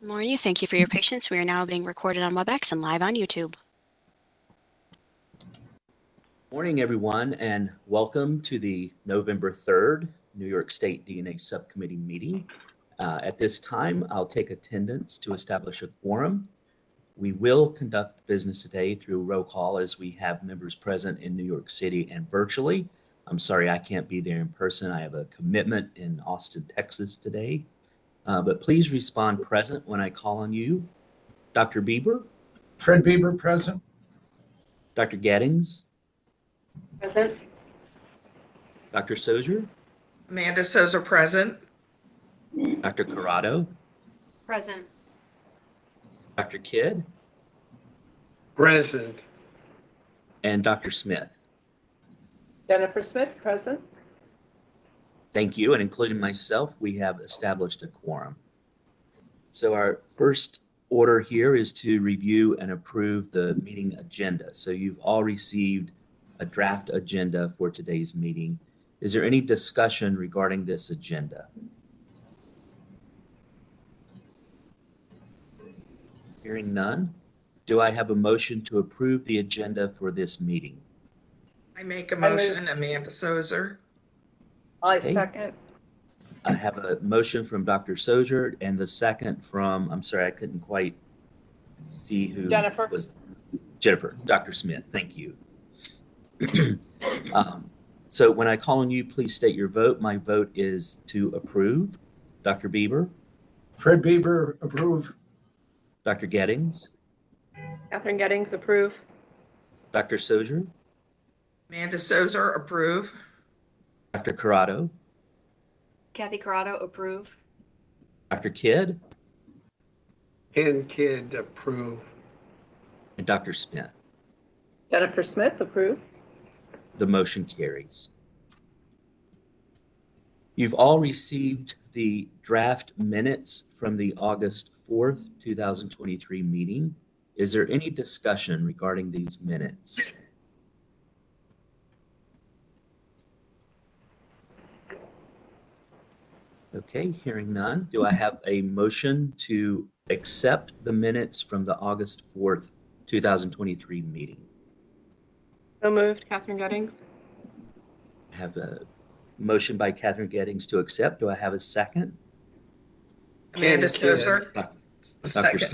Morning. Thank you for your patience. We are now being recorded on WebEx and live on YouTube. Morning, everyone, and welcome to the November 3rd New York State DNA Subcommittee meeting. At this time, I'll take attendance to establish a quorum. We will conduct business today through roll call as we have members present in New York City and virtually. I'm sorry I can't be there in person. I have a commitment in Austin, Texas today. But please respond present when I call on you. Dr. Bieber? Fred Bieber, present. Dr. Gettings? Present. Dr. Sozier? Amanda Sozer, present. Dr. Corrado? Present. Dr. Kidd? Present. And Dr. Smith. Jennifer Smith, present. Thank you, and including myself, we have established a quorum. So our first order here is to review and approve the meeting agenda. So you've all received a draft agenda for today's meeting. Is there any discussion regarding this agenda? Hearing none, do I have a motion to approve the agenda for this meeting? I make a motion, Amanda Sozer. I Okay. second. I have a motion from Dr. Sozier and the second from, I'm sorry, I couldn't quite see who Jennifer. was. Jennifer, Dr. Smith, thank you. So when I call on you, please state your vote. My vote is to approve. Dr. Bieber, Fred Bieber, approve. Dr. Gettings, Catherine Gettings, approve. Dr. Sozier, Amanda Sozer, approve. Dr. Corrado, Kathy Corrado, approve. Dr. Kidd, Ken Kidd, approve. and Dr. Smith. Jennifer Smith, approve. The motion carries. You've all received the draft minutes from the August 4th, 2023 meeting. Is there any discussion regarding these minutes? Okay, hearing none. Do I have a motion to accept the minutes from the August 4th, 2023 meeting? So moved, Catherine Gettings. I have a motion by Catherine Gettings to accept. Do I have a second? Amanda Ken Kidd. Sozer. Dr. Second.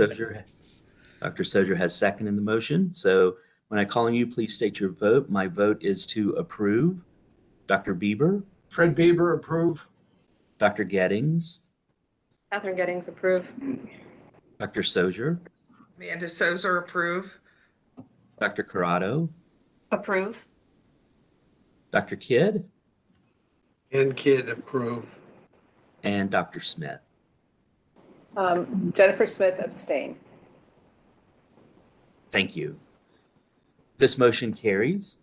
Sozier has second in the motion. So when I call on you, please state your vote. My vote is to approve. Dr. Bieber, Fred Bieber, approve. Dr. Gettings, Catherine Gettings, approve. Dr. Sozier, Amanda Sozer, approve. Dr. Corrado, Approve. Dr. Kidd, Ken Kidd, approve. and Dr. Smith. Jennifer Smith, abstain. Thank you. This motion carries.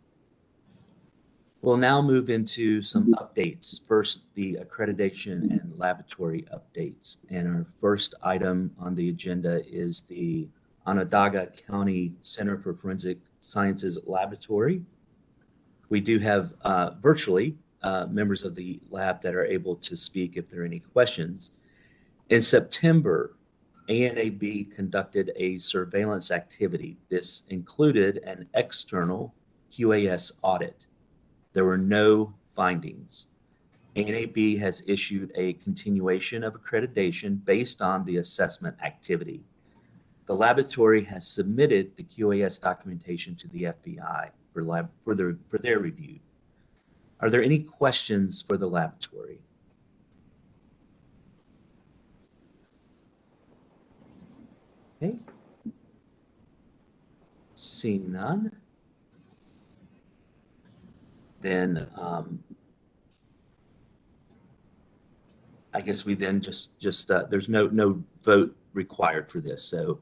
We'll now move into some updates. First, the accreditation and laboratory updates. And our first item on the agenda is the Onondaga County Center for Forensic Sciences Laboratory. We do have virtually members of the lab that are able to speak if there are any questions. In September, ANAB conducted a surveillance activity. This included an external QAS audit. There were no findings. ANAB has issued a continuation of accreditation based on the assessment activity. The laboratory has submitted the QAS documentation to the FBI for their review. Are there any questions for the laboratory? Okay. Seeing none. Then I guess we then just there's no vote required for this. So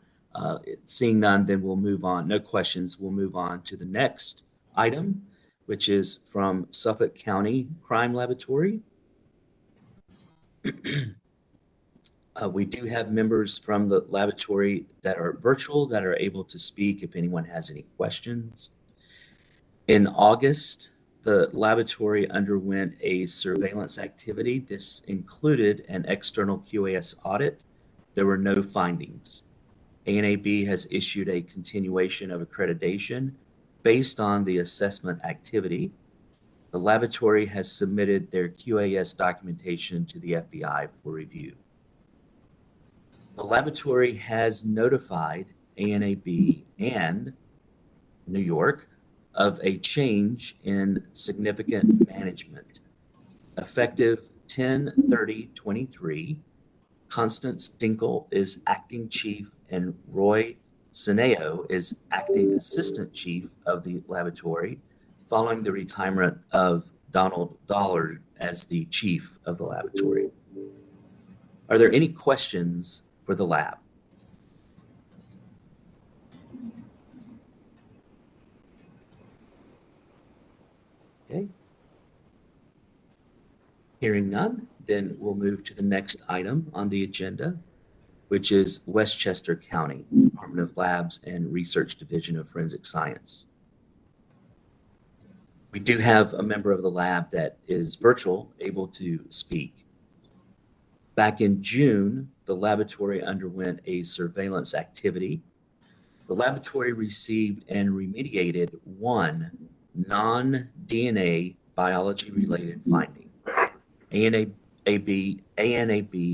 seeing none, then we'll move on. No questions. We'll move on to the next item, which is from Suffolk County Crime Laboratory. We do have members from the laboratory that are virtual that are able to speak if anyone has any questions. In August, the laboratory underwent a surveillance activity. This included an external QAS audit. there were no findings. ANAB has issued a continuation of accreditation based on the assessment activity. The laboratory has submitted their QAS documentation to the FBI for review. The laboratory has notified ANAB and New York of a change in significant management. Effective 10/30/23, Constance Dinkle is acting chief and Roy Sineo is acting assistant chief of the laboratory following the retirement of Donald Dollard as the chief of the laboratory. Are there any questions for the lab? Okay. Hearing none, then we'll move to the next item on the agenda, which is Westchester County Department of Labs and Research Division of Forensic Science. We do have a member of the lab that is virtual, able to speak. Back in June, the laboratory underwent a surveillance activity. The laboratory received and remediated one non-DNA biology-related finding. ANAB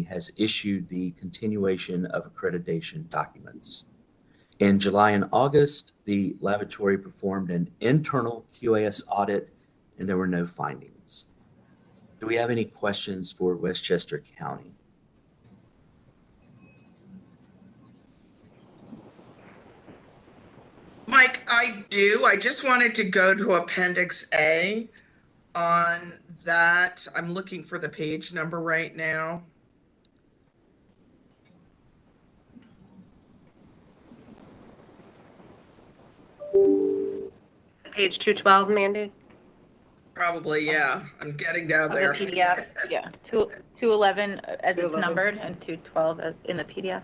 has issued the continuation of accreditation documents. In July and August, the laboratory performed an internal QAS audit and there were no findings. Do we have any questions for Westchester County? Mike, I do. I just wanted to go to Appendix A on that. I'm looking for the page number right now. Page 212, Mandy, Probably, yeah. I'm getting down Of the there. PDF, yeah, 211 as it's 211. numbered and 212 as in the PDF.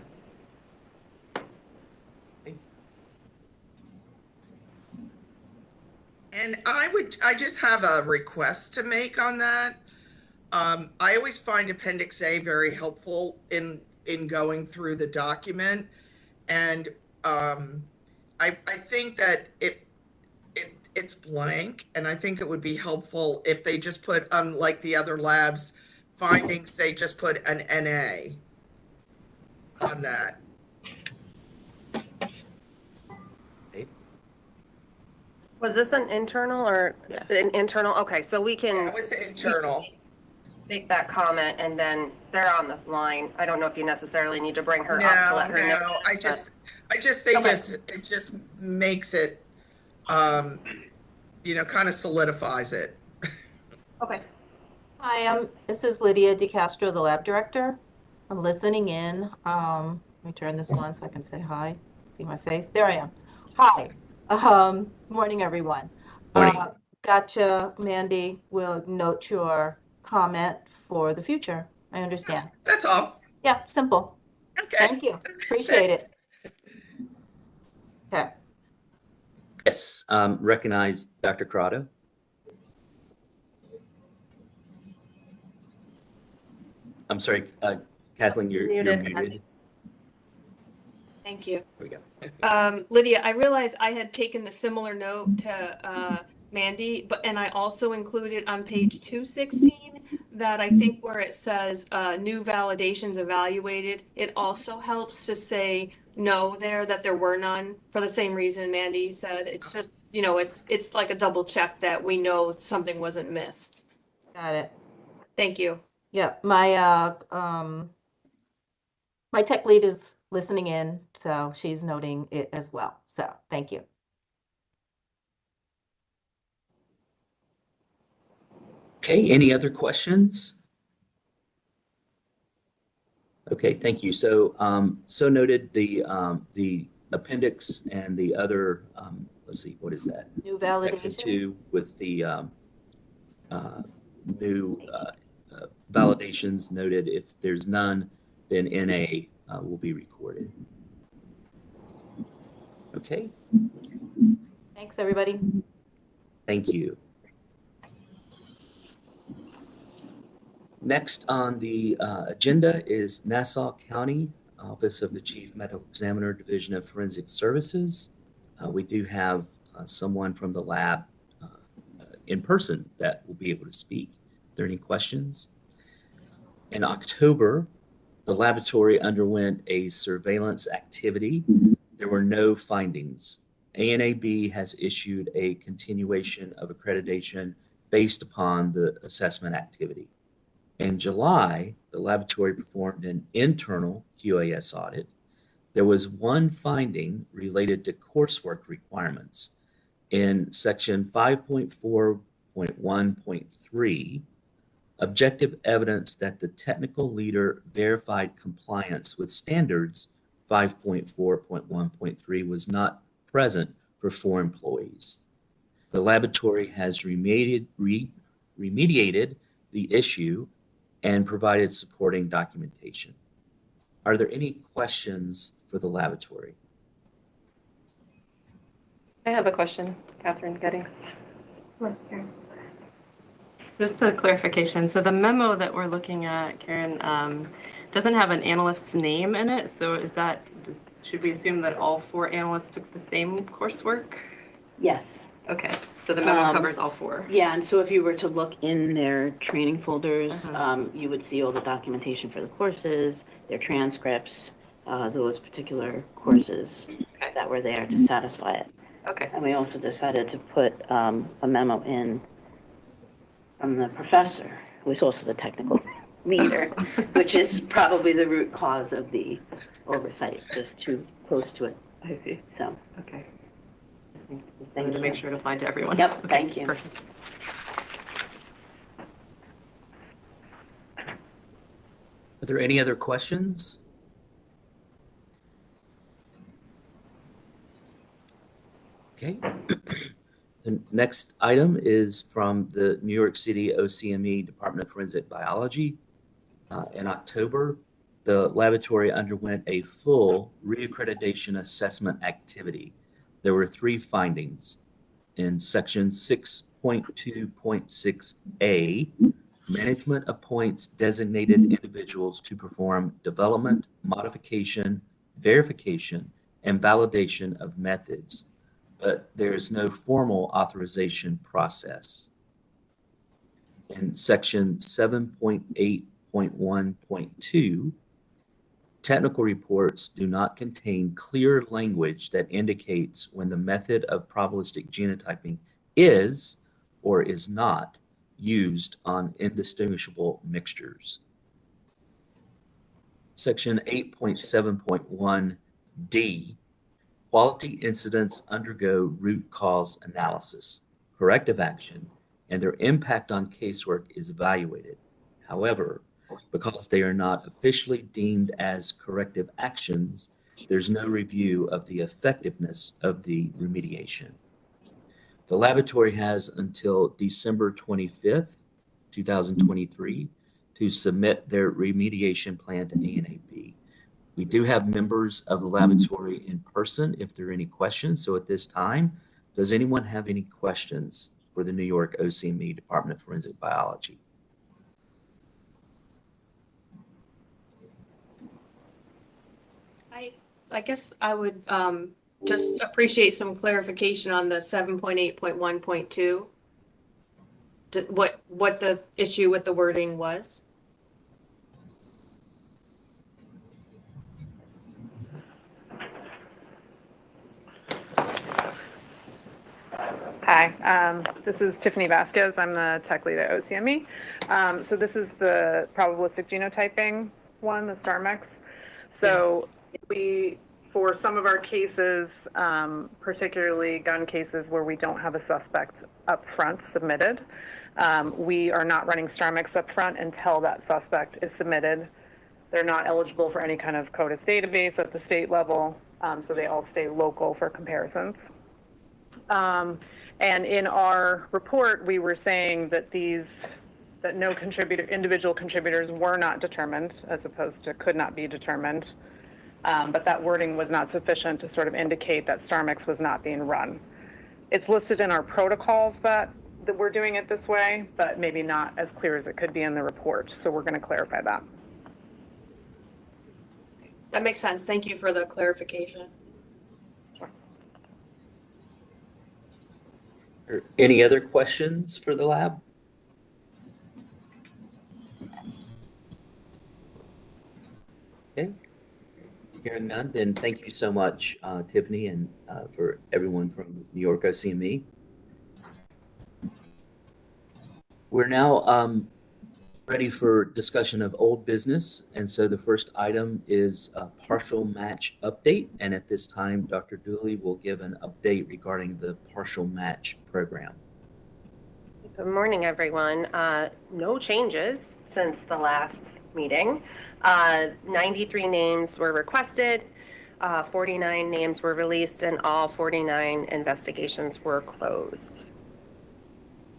And I just have a request to make on that. I always find Appendix A very helpful in going through the document. And I think that it's blank, and I think it would be helpful if they just put, unlike the other labs findings, they just put an NA on that. was this an internal or Yes. an internal? Okay, so we can That was internal. make that comment and then they're on the line. I don't know if you necessarily need to bring her up to let her know. No, I just think Okay. it just makes it, kind of solidifies it. Okay. Hi, this is Lydia DeCastro, the lab director. I'm listening in. Let me turn this on so I can say hi. See my face? There I am. Hi. Morning, everyone. Morning. Gotcha, Mandy. We'll note your comment for the future. I understand. That's all. Yeah, simple. Okay. Thank you. Appreciate it. Okay. Yes, recognize Dr. Corrado. I'm sorry, Kathleen, you're Muted. muted. Thank you. There we go. Lydia, I realized I had taken the similar note to Mandy, and I also included on page 216 that I think where it says new validations evaluated, it also helps to say no there, that there were none, for the same reason Mandy said. It's just, it's like a double check that we know something wasn't missed. Got it. Thank you. Yeah, my my tech lead is listening in, so she's noting it as well. So thank you. Okay, any other questions? Okay, thank you. So, so noted the appendix and the other, let's see, what is that? New Section validation. 2 with the new validations noted. If there's none, then NA will be recorded. Okay, Thanks, everybody. thank you. Next on the agenda is Nassau County Office of the Chief Medical Examiner, Division of Forensic Services. We do have someone from the lab in person that will be able to speak. Are there any questions? In October, the laboratory underwent a surveillance activity. There were no findings. ANAB has issued a continuation of accreditation based upon the assessment activity. In July, the laboratory performed an internal QAS audit. There was one finding related to coursework requirements. In section 5.4.1.3, objective evidence that the technical leader verified compliance with standards 5.4.1.3 was not present for 4 employees. The laboratory has remediated the issue and provided supporting documentation. Are there any questions for the laboratory? I have a question, Catherine Gettings. Just a clarification. So the memo that we're looking at, Karen, doesn't have an analyst's name in it. So should we assume that all 4 analysts took the same coursework? Yes. Okay. So the memo covers all 4. Yeah, and so if you were to look in their training folders, you would see all the documentation for the courses, their transcripts, those particular courses that were there to satisfy it. Okay. And we also decided to put a memo in from the professor, who is also the technical leader, which is probably the root cause of the oversight, just too close to it. I see. So, okay. I need to make sure to apply to everyone. Yep, okay, thank you. Perfect. Are there any other questions? Okay. The next item is from the New York City OCME Department of Forensic Biology. In October, the laboratory underwent a full reaccreditation assessment activity. There were 3 findings. In section 6.2.6a, management appoints designated individuals to perform development, modification, verification, and validation of methods, but there is no formal authorization process. In section 7.8.1.2, technical reports do not contain clear language that indicates when the method of probabilistic genotyping is or is not used on indistinguishable mixtures. Section 8.7.1d, quality incidents undergo root cause analysis, corrective action, and their impact on casework is evaluated. However, because they are not officially deemed as corrective actions, there's no review of the effectiveness of the remediation. The laboratory has until December 25th, 2023 to submit their remediation plan to ANAB. We do have members of the laboratory in person if there are any questions. So at this time, does anyone have any questions for the New York OCME Department of Forensic Biology? I guess I would just appreciate some clarification on the 7.8.1.2. What the issue with the wording was. Hi, this is Tiffany Vasquez. I'm the tech lead at OCME. So this is the probabilistic genotyping one, the StarMix. So for some of our cases, particularly gun cases where we don't have a suspect up front submitted, we are not running StarMix up front until that suspect is submitted. They're not eligible for any kind of CODIS database at the state level, so they all stay local for comparisons. And in our report, we were saying that no individual contributors were not determined, as opposed to could not be determined. But that wording was not sufficient to sort of indicate that StarMix was not being run. It's listed in our protocols that we're doing it this way, but maybe not as clear as it could be in the report. So we're going to clarify that. That makes sense. Thank you for the clarification. Any other questions for the lab? Okay. Hearing none, then thank you so much, Tiffany, and for everyone from New York OCME. We're now ready for discussion of old business. And so the first item is a partial match update. And at this time, Dr. Dooley will give an update regarding the partial match program. Good morning, everyone. No changes since the last meeting. 93 names were requested, 49 names were released, and all 49 investigations were closed.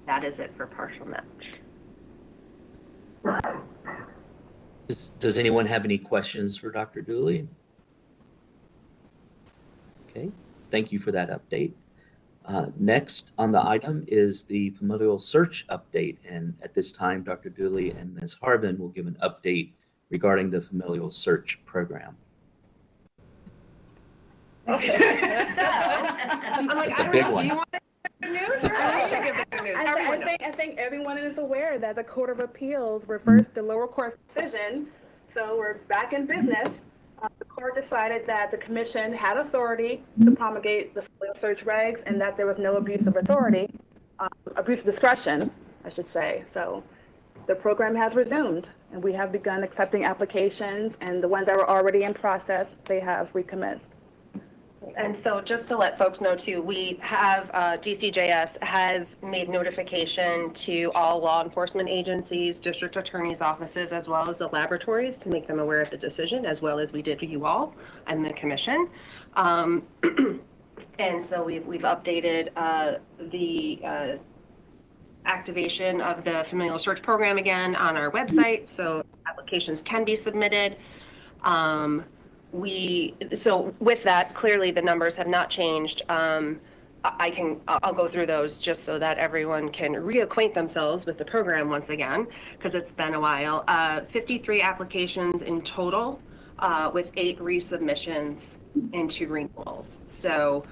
That is it for partial match. Does anyone have any questions for Dr. Dooley? Okay, thank you for that update. Next on the item is the familial search update. And at this time, Dr. Dooley and Ms. Harvin will give an update regarding the familial search program. Okay. I'm like, It's a big one. You want the news or I should give the good news? I think everyone is aware that the Court of Appeals reversed the lower court decision. So we're back in business. The court decided that the commission had authority to promulgate the familial search regs and that there was no abuse of authority, abuse of discretion, I should say. So the program has resumed and we have begun accepting applications, and the ones that were already in process, they have recommenced. And so just to let folks know too, we have, DCJS has made notification to all law enforcement agencies, district attorneys' offices, as well as the laboratories to make them aware of the decision, as well as we did to you all and the commission. And so we've updated the activation of the familial search program again on our website, so applications can be submitted. So with that, clearly the numbers have not changed. I'll go through those just so that everyone can reacquaint themselves with the program once again, because it's been a while. 53 applications in total, with 8 resubmissions and 2 renewals. So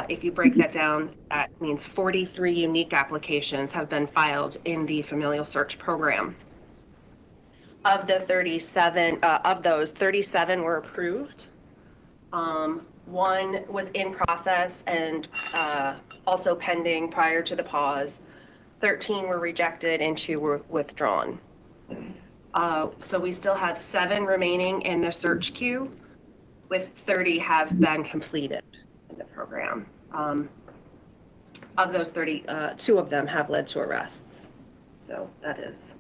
if you break that down, that means 43 unique applications have been filed in the familial search program. Of the 37, of those, 37 were approved. 1 was in process and also pending prior to the pause. 13 were rejected and 2 were withdrawn. So we still have 7 remaining in the search queue, with 30 have been completed in the program. Of those 30, 2 of them have led to arrests. So that is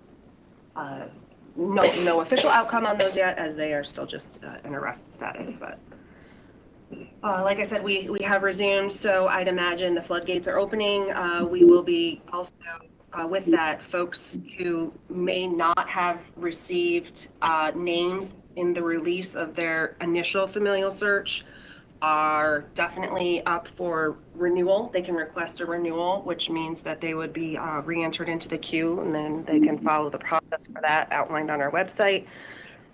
no official outcome on those yet, as they are still just in arrest status. But like I said, we have resumed, so I'd imagine the floodgates are opening. We will be also with that, folks who may not have received names in the release of their initial familial search are definitely up for renewal. They can request a renewal, which means that they would be re-entered into the queue, and then they can follow the process for that outlined on our website.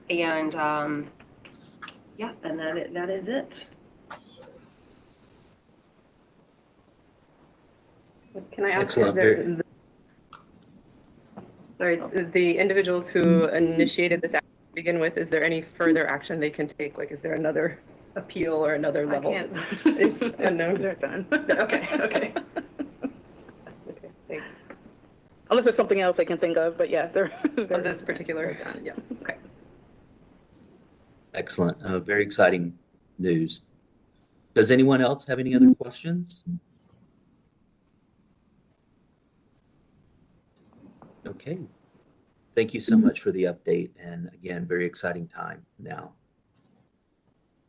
And yeah, and that is it. Can I ask, Excellent. Sorry, the individuals who initiated this action to begin with, is there any further action they can take? Like, is there another appeal or another level? I can't. No, they're done. Okay, okay. Okay, thanks. Unless there's something else I can think of, but yeah, they're On this particular, yeah, okay. Excellent. Very exciting news. Does anyone else have any other questions? Okay. Thank you so much for the update. And again, very exciting time now.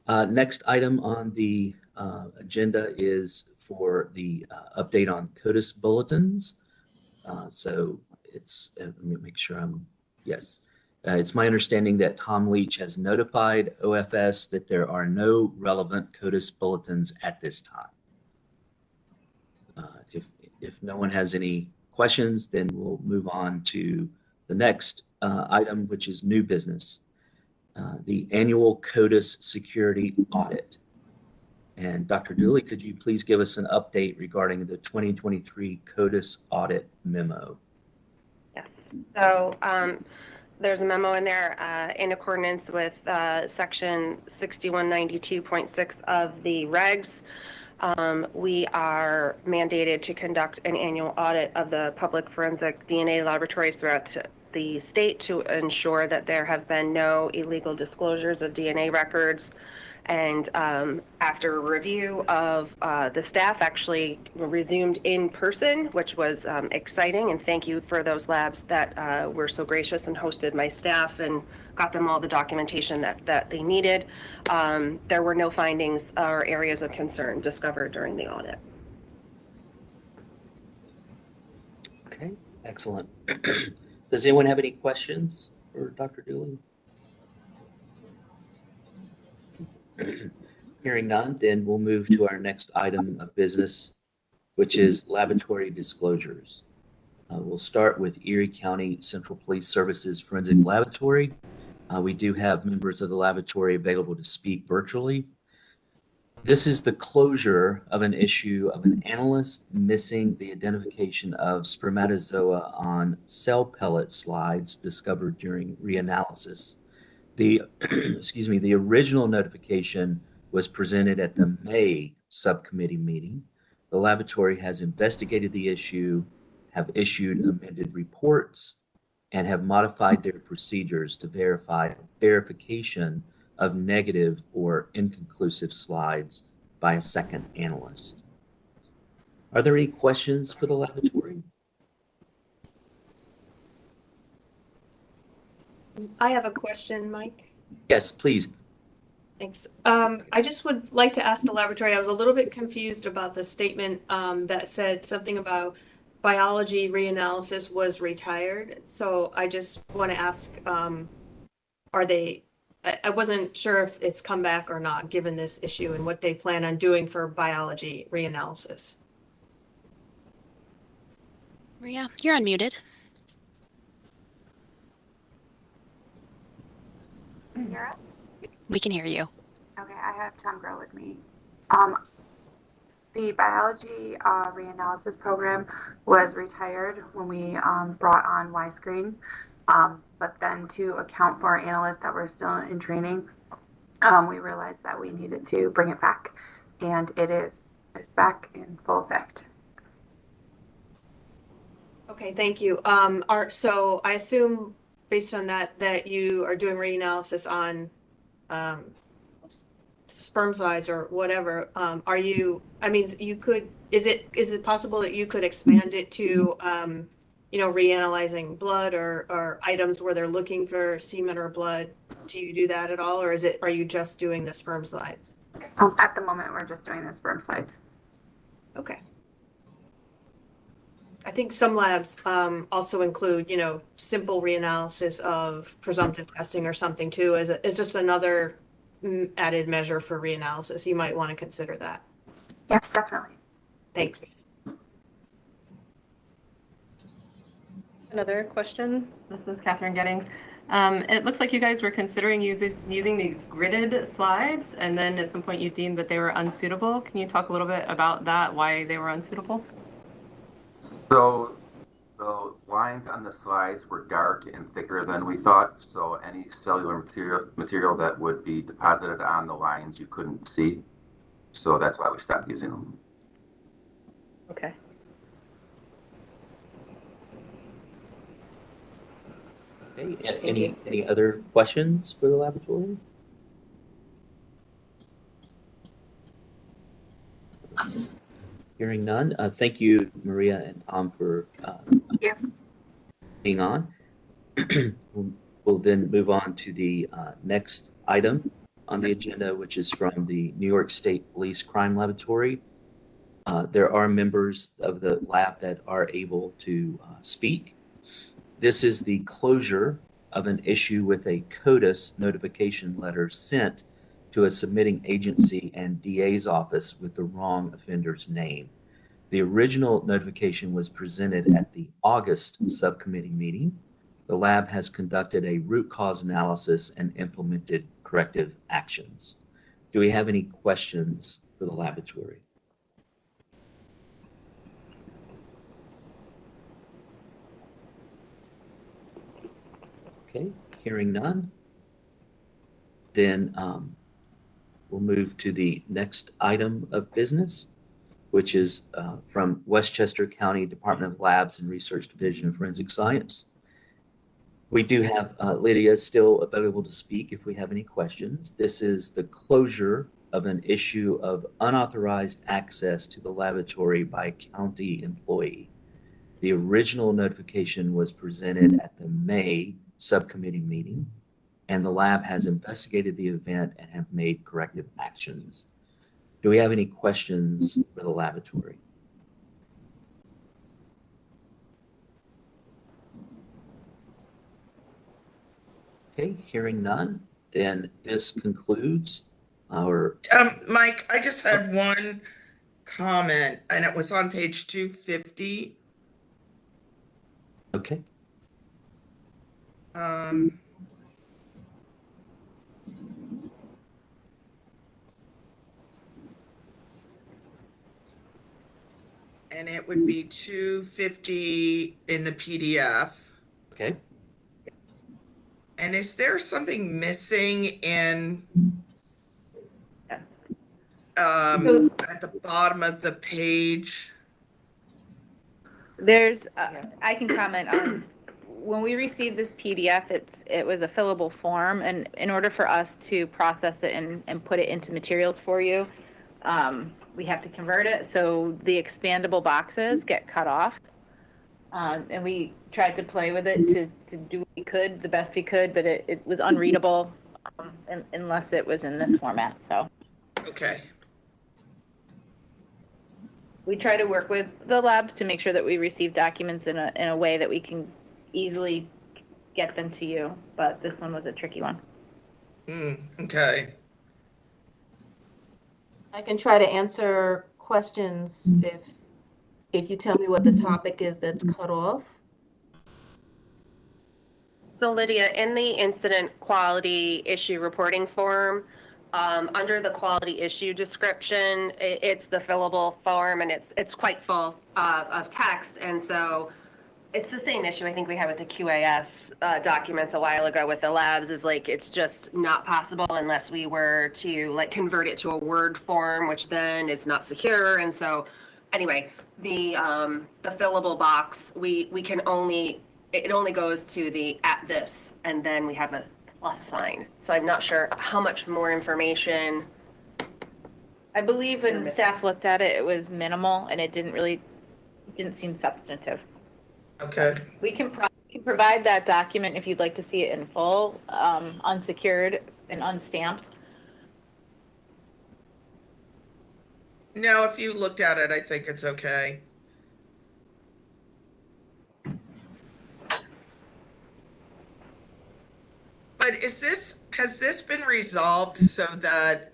Next item on the agenda is for the update on CODIS bulletins. So it's, let me make sure yes. It's my understanding that Tom Leach has notified OFS that there are no relevant CODIS bulletins at this time. If no one has any questions, then we'll move on to the next item, which is new business. the annual CODIS security audit. And Dr. Dooley, could you please give us an update regarding the 2023 CODIS audit memo? Yes. So there's a memo in there in accordance with section 6192.6 of the regs. We are mandated to conduct an annual audit of the public forensic DNA laboratories throughout the state to ensure that there have been no illegal disclosures of DNA records. And after a review of the staff actually resumed in person, which was exciting. And thank you for those labs that were so gracious and hosted my staff and got them all the documentation that they needed. There were no findings or areas of concern discovered during the audit. Okay, excellent. Does anyone have any questions for Dr. Dooley? Hearing none, then we'll move to our next item of business, which is laboratory disclosures. We'll start with Erie County Central Police Services Forensic Laboratory. We do have members of the laboratory available to speak virtually. This is the closure of an issue of an analyst missing the identification of spermatozoa on cell pellet slides discovered during reanalysis. The the original notification was presented at the May subcommittee meeting. The laboratory has investigated the issue, have issued amended reports, and have modified their procedures to verify verification of negative or inconclusive slides by a second analyst. Are there any questions for the laboratory? I have a question, Mike. Yes, please. Thanks. I just would like to ask the laboratory, I was a little bit confused about the statement that said something about biology reanalysis was retired. So I just want to ask, are they, I wasn't sure if it's come back or not, given this issue and what they plan on doing for biology reanalysis. Maria, you're unmuted. Can you hear us? We can hear you. Okay, I have Tom Grow with me. The biology reanalysis program was retired when we brought on Y-Screen, but then to account for our analysts that were still in training, we realized that we needed to bring it back, and it's back in full effect. Okay, thank you. So I assume based on that you are doing reanalysis on sperm slides or whatever. Are you, I mean, you could, is it possible that you could expand it to, reanalyzing blood or items where they're looking for semen or blood? Do you do that at all? Or are you just doing the sperm slides? At the moment, we're just doing the sperm slides. Okay. I think some labs also include, simple reanalysis of presumptive testing or something too, as just another added measure for reanalysis. You might want to consider that. Yes, definitely. Thanks. Another question. This is Catherine Gettings. It looks like you guys were considering using these gridded slides, and then at some point you deemed that they were unsuitable. Can you talk a little bit about that, why they were unsuitable? So the lines on the slides were dark and thicker than we thought, so any cellular material that would be deposited on the lines you couldn't see. So that's why we stopped using them. Okay. Okay. Any other questions for the laboratory? Hearing none. Thank you, Maria and Tom, for being on. We'll then move on to the next item on the agenda, which is from the New York State Police Crime Laboratory. There are members of the lab that are able to speak. This is the closure of an issue with a CODIS notification letter sent to a submitting agency and DA's office with the wrong offender's name. The original notification was presented at the August subcommittee meeting. The lab has conducted a root cause analysis and implemented corrective actions. Do we have any questions for the laboratory? Okay, hearing none, then we'll move to the next item of business, which is from Westchester County Department of Labs and Research Division of Forensic Science. We do have Lydia still available to speak if we have any questions. This is the closure of an issue of unauthorized access to the laboratory by a county employee. The original notification was presented at the May subcommittee meeting, and the lab has investigated the event and have made corrective actions. Do we have any questions for the laboratory? Okay, hearing none, then this concludes our. Mike, I just had one comment, and it was on page 250. Okay. And it would be 250 in the PDF. Okay. And is there something missing in at the bottom of the page? There's, I can comment on, when we received this PDF, it was a fillable form, and in order for us to process it and put it into materials for you, we have to convert it. So the expandable boxes get cut off. And we tried to play with it to do what we could, the best we could, but it was unreadable unless it was in this format. So. Okay. We try to work with the labs to make sure that we receive documents in a way that we can easily get them to you, but this one was a tricky one. Okay. I can try to answer questions if you tell me what the topic is that's cut off. So Lydia, in the incident quality issue reporting form, under the quality issue description, it's the fillable form, and it's quite full of text. And so it's the same issue I think we had with the QAS documents a while ago with the labs, is like it's just not possible unless we were to like convert it to a Word form, which then is not secure. And so anyway, the fillable box, we can only, it only goes to the at this, and then we have a plus sign. So I'm not sure how much more information. I believe when staff looked at it, it was minimal, and it didn't seem substantive. Okay. We can provide that document if you'd like to see it in full, unsecured and unstamped. No, if you looked at it, I think it's okay. But has this been resolved so that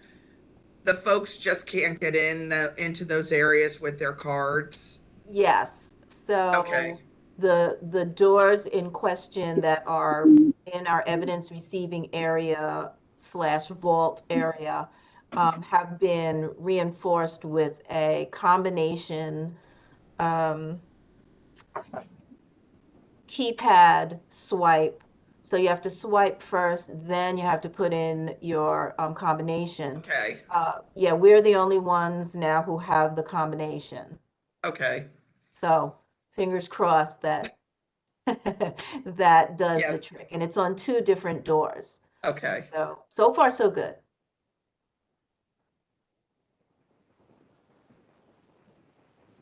the folks just can't get into those areas with their cards? Yes. So okay. The doors in question that are in our evidence receiving area / vault area have been reinforced with a combination keypad swipe. So you have to swipe first, then you have to put in your combination. Okay. Yeah, we're the only ones now who have the combination. Okay. So fingers crossed that that does the trick. And it's on 2 different doors. Okay. So far so good.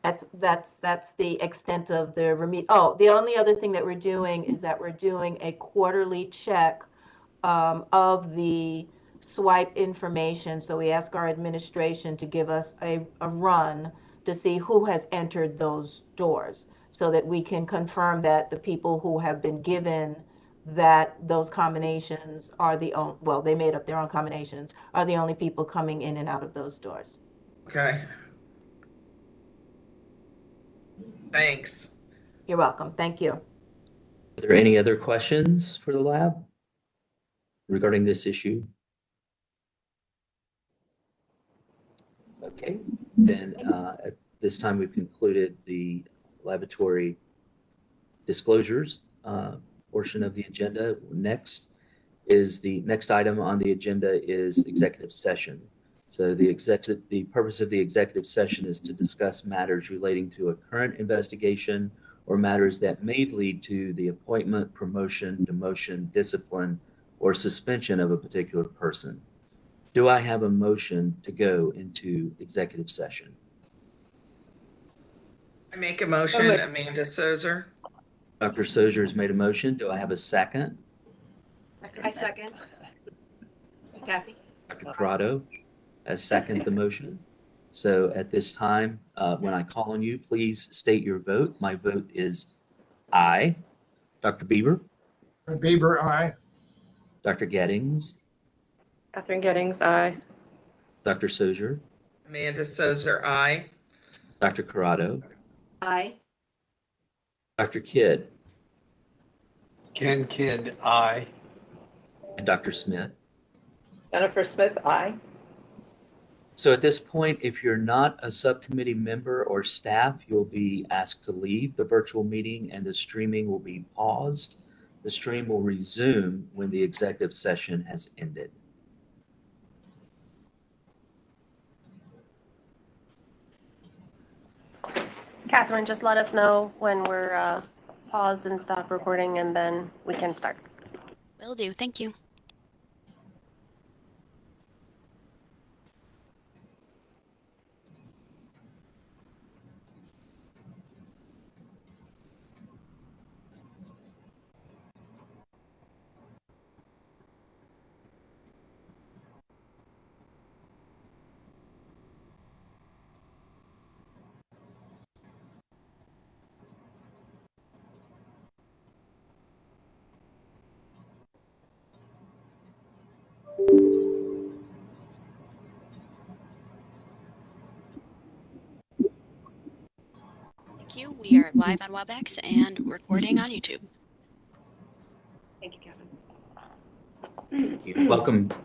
That's the extent of the remediation. Oh, the only other thing that we're doing is that we're doing a quarterly check of the swipe information. So we ask our administration to give us a run to see who has entered those doors, so that we can confirm that the people who have been given those combinations are the only, well, they made up their own combinations, are the only people coming in and out of those doors. Okay. Thanks. You're welcome. Thank you. Are there any other questions for the lab regarding this issue? Okay, then at this time we've concluded the laboratory disclosures portion of the agenda. Next item on the agenda is executive session. So the purpose of the executive session is to discuss matters relating to a current investigation or matters that may lead to the appointment, promotion, demotion, discipline, or suspension of a particular person. Do I have a motion to go into executive session? I make a motion, Amanda Sozer. Dr. Sozier has made a motion. Do I have a second? I second. Kathy? Dr. Corrado has seconded the motion. So at this time, when I call on you, please state your vote. My vote is aye. Dr. Bieber? Fred Bieber, aye. Dr. Gettings? Catherine Gettings, aye. Dr. Sozier? Amanda Sozer, aye. Dr. Corrado? Aye. Dr. Kidd? Ken Kidd, aye. And Dr. Smith? Jennifer Smith, aye. So at this point, if you're not a subcommittee member or staff, you'll be asked to leave the virtual meeting and the streaming will be paused. The stream will resume when the executive session has ended. Catherine, just let us know when we're paused and stop recording, and then we can start. Will do. Thank you. Thank you. We are live on WebEx and recording on YouTube. Thank you, Catherine. Thank you.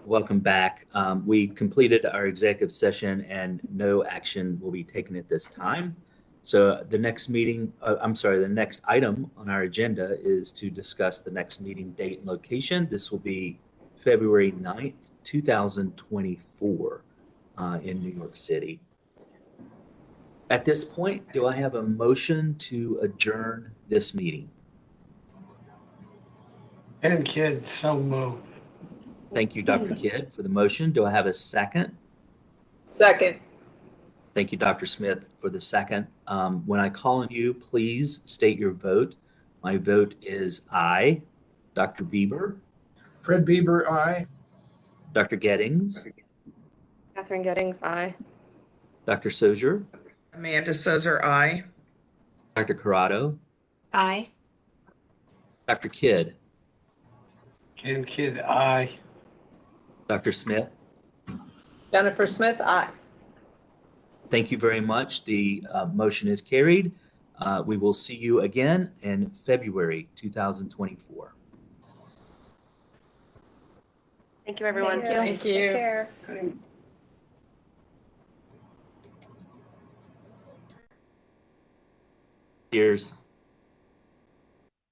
Welcome back. We completed our executive session and no action will be taken at this time. So the next the next item on our agenda is to discuss the next meeting date and location. This will be February 9th, 2024 in New York City. At this point, do I have a motion to adjourn this meeting? Ken Kidd, so moved. Thank you, Dr. Kidd, for the motion. Do I have a second? Second. Thank you, Dr. Smith, for the second. When I call on you, please state your vote. My vote is aye. Dr. Bieber? Fred Bieber, aye. Dr. Gettings? Catherine Gettings, aye. Dr. Sozier? Amanda Sozer, aye. Dr. Corrado? Aye. Dr. Kidd? Ken Kidd, aye. Dr. Smith? Jennifer Smith, aye. Thank you very much. The motion is carried. We will see you again in February 2024. Thank you, everyone. Thank you. Take care. Cheers.